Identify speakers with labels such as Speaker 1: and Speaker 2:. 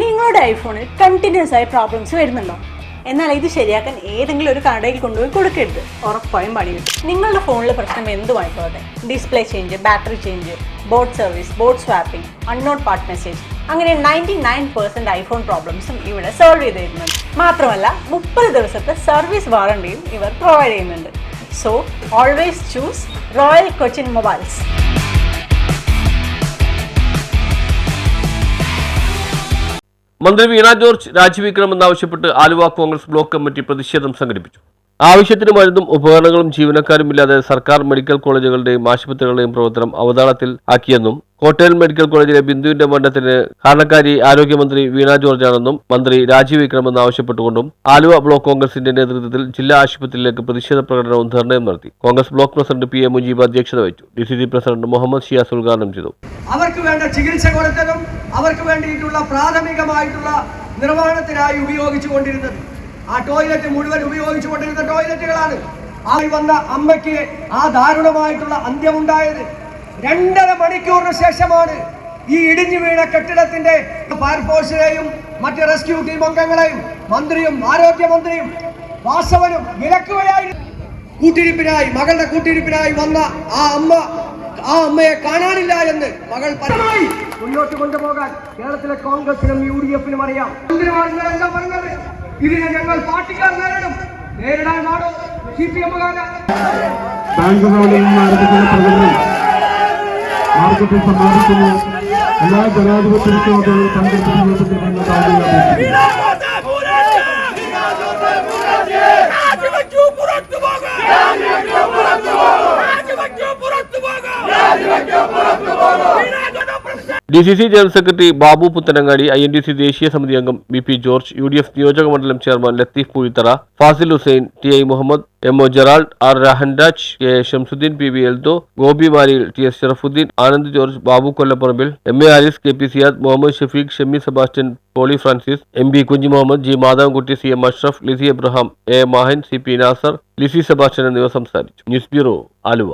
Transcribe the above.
Speaker 1: നിങ്ങളുടെ ഐഫോണിൽ കണ്ടിന്യൂസ് ആയി പ്രോബ്ലംസ് വരുന്നുണ്ടോ? എന്നാൽ ഇത് ശരിയാക്കാൻ ഏതെങ്കിലും ഒരു കടയിൽ കൊണ്ടുപോയി കൊടുക്കരുത്. ഉറപ്പായും പണി കിട്ടും. നിങ്ങളുടെ ഫോണിലെ പ്രശ്നം എന്തുമായിക്കോട്ടെ, display change, battery change, board service, board swapping, unknown part message, അങ്ങനെ 99% ഐഫോൺ പ്രോബ്ലംസും ഇവിടെ സോൾവ് ചെയ്ത് തരുന്നുണ്ട്. മാത്രമല്ല 30 ദിവസത്തെ സർവീസ് വാറണ്ടിയും ഇവർ പ്രൊവൈഡ് ചെയ്യുന്നുണ്ട്. So always choose royal Cochin mobiles.
Speaker 2: മന്ത്രി വീണ ജോർജ് രാജിവെക്കണമെന്നാവശ്യപ്പെട്ട് ആലുവ കോൺഗ്രസ് ബ്ലോക്ക് കമ്മിറ്റി പ്രതിഷേധം സംഘടിപ്പിച്ചു. ആവശ്യത്തിന് മരുന്നും ഉപകരണങ്ങളും ജീവനക്കാരുമില്ലാതെ സർക്കാർ മെഡിക്കൽ കോളേജുകളുടെയും ആശുപത്രികളുടെയും പ്രവർത്തനം അവതാളത്തിൽ ആക്കിയെന്നും കോട്ടയം മെഡിക്കൽ കോളേജിലെ ബിന്ദുവിന്റെ മരണത്തിന് കാരണക്കാരി ആരോഗ്യമന്ത്രി വീണ ജോർജ് ആണെന്നും മന്ത്രി രാജിവെക്കണമെന്നാവശ്യപ്പെട്ടുകൊണ്ടും ആലുവ ബ്ലോക്ക് കോൺഗ്രസിന്റെ നേതൃത്വത്തിൽ ജില്ലാ ആശുപത്രിയിലേക്ക് പ്രതിഷേധ പ്രകടനവും ധർണയും നടത്തി. Congress block president P A Mujeeb അധ്യക്ഷത വഹിച്ചു. DCC പ്രസിഡന്റ് മുഹമ്മദ് ഷിയാസ് ഉദ്ഘാടനം ചെയ്തു.
Speaker 3: അവർക്ക് വേണ്ട ചികിത്സ കൊടുത്തതും അവർക്ക് വേണ്ടിയിട്ടുള്ള പ്രാഥമികമായിട്ടുള്ള നിർവഹണത്തിനായി ഉപയോഗിച്ചുകൊണ്ടിരുന്നത് ആ ടോയ്ലറ്റ് മുഴുവൻ ഉപയോഗിച്ചുകൊണ്ടിരുന്ന ടോയ്ലറ്റുകളാണ്. ആ വന്ന അമ്മയ്ക്ക് ആ ദാരുണമായിട്ടുള്ള അന്ത്യമുണ്ടായത് 2.5 മണിക്കൂറിന് ശേഷമാണ്. ഈ ഇടിഞ്ഞു വീണ കെട്ടിടത്തിന്റെ ഫയർഫോഴ്സിനെയും മറ്റ് റെസ്ക്യൂ ടീം അംഗങ്ങളെയും മന്ത്രിയും ആരോഗ്യമന്ത്രിയും വാസവനും വിലക്കുകയായിരുന്നു. കൂട്ടിരിപ്പിനായി, മകളുടെ കൂട്ടിരിപ്പിനായി വന്ന ആ അമ്മയെ കാണാനില്ല എന്ന് മകൾ പരമായി മുന്നോട്ട് കൊണ്ടുപോകാൻ കേരളത്തിലെ കോൺഗ്രസിനും UDF-നും അറിയാം. മന്ത്രിമാരെന്താ പറഞ്ഞത്? ഇതിനെ ഞങ്ങൾ പാർട്ടിക്കാർ നേരിടാനാണോ CPM
Speaker 4: മാർക്കറ്റിൽ സമ്മാനിക്കുന്നു. എല്ലാ ജനാധിപത്യത്തോടും പങ്കെടുക്കുന്ന
Speaker 2: DCC general secretary Babu Puthanangadi, INTC ദേശീയ സമിതി അംഗം BP ജോർജ്, UDF നിയോജക മണ്ഡലം chairman Latheef Poozhithara, Fazil Hussain, TI Muhammad, MO Gerald, R Rahanraj, KA Shamsuddin, PV Eldho, Gopi Mariyil, TS Sharafuddin, Anand George, Babu Kollaparambil, MA Aris, KP Siyad, Muhammad Shafeeq, Shemi Sebastian, Poly Francis, MB Kunhi Muhammad, G Madhavankutty, CM Ashraf, Lissy Abraham, A Mahin, CP Nasar, Lissy Sebastian എന്നിവർ സംസാരിച്ചു. News bureau, Aluva.